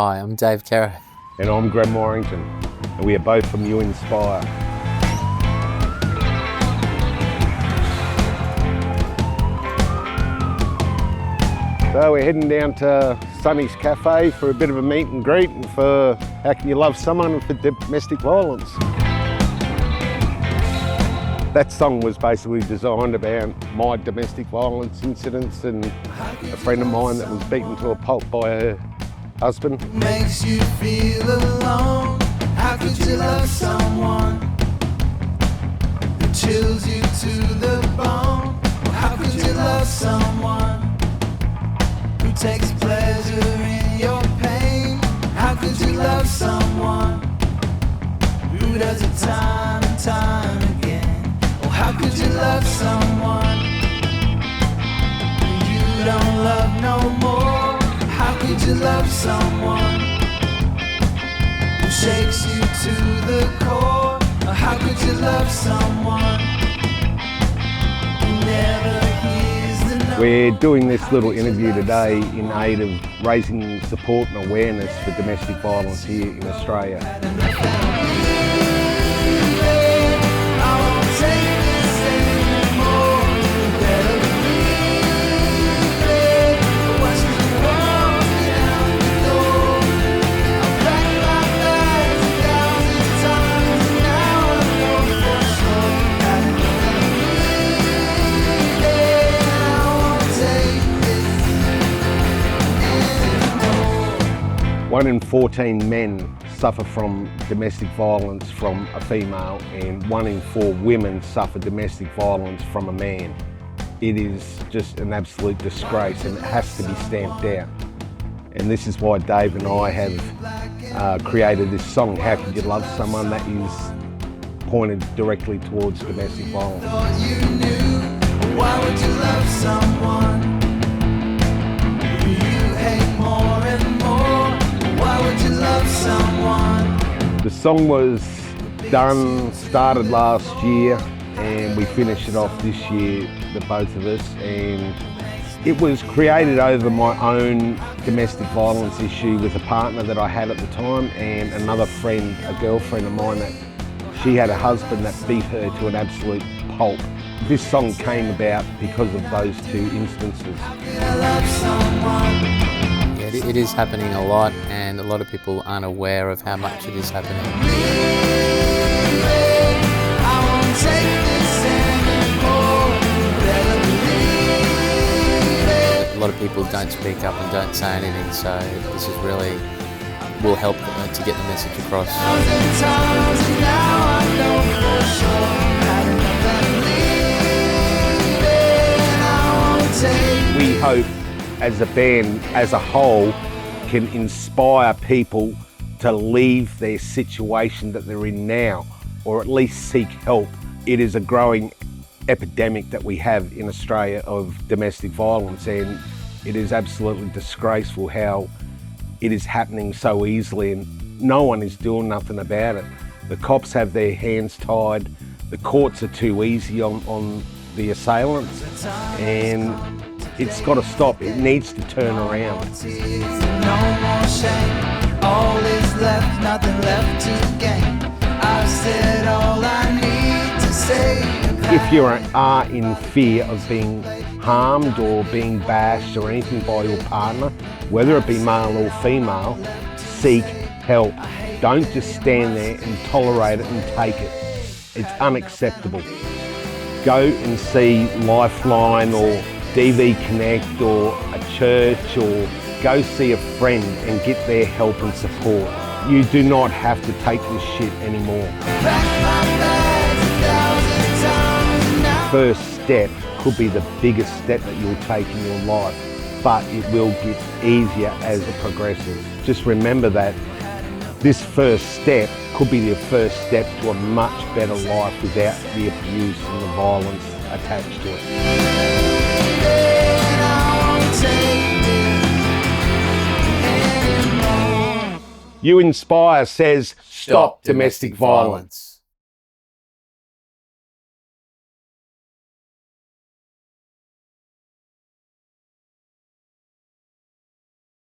Hi, I'm Dave Kero. And I'm GREM WARRINGTON, and we are both from You Inspire. So we're heading down to Sonny's Cafe for a bit of a meet and greet and for How Can You Love Someone for Domestic Violence. That song was basically designed about my domestic violence incidents and a friend of mine that was beaten to a pulp by her husband. Makes you feel alone. How could you love someone who chills you to the bone? How could you love someone who takes pleasure in your pain? How could you love someone who does it time and time again? Or how could you love someone who you don't love no more? How could you love someone who shakes you to the core? Or how could you love someone who never hears the note? We're doing this little interview today in aid of raising support and awareness for domestic violence here in Australia. One in 14 men suffer from domestic violence from a female, and 1 in 4 women suffer domestic violence from a man. It is just an absolute disgrace and it has to be stamped out. And this is why Dave and I have created this song, How Could You Love Someone, that is pointed directly towards domestic violence. Thought you knew. Why would you love someone who you hate more and more? Why would you love someone? The song was started last year, and we finished it off this year, the both of us, and it was created over my own domestic violence issue with a partner that I had at the time, and another friend, a girlfriend of mine, that she had a husband that beat her to an absolute pulp. This song came about because of those 2 instances. It is happening a lot, and a lot of people aren't aware of how much it is happening. A lot of people don't speak up and don't say anything, so this is really will help to get the message across. We hope as a band, as a whole, can inspire people to leave their situation that they're in now, or at least seek help. It is a growing epidemic that we have in Australia of domestic violence, and it is absolutely disgraceful how it is happening so easily and no one is doing nothing about it. The cops have their hands tied, the courts are too easy on the assailants, and it's got to stop. It needs to turn around. No more shame. All is left, nothing left to gain. I've said all I need to say. If you are in fear of being harmed or being bashed or anything by your partner, whether it be male or female, seek help. Don't just stand there and tolerate it and take it. It's unacceptable. Go and see Lifeline or DV Connect or a church, or go see a friend and get their help and support. You do not have to take this shit anymore. First step could be the biggest step that you'll take in your life, but it will get easier as it progresses. Just remember that this first step could be the first step to a much better life without the abuse and the violence attached to it. You Inspire says, stop domestic violence.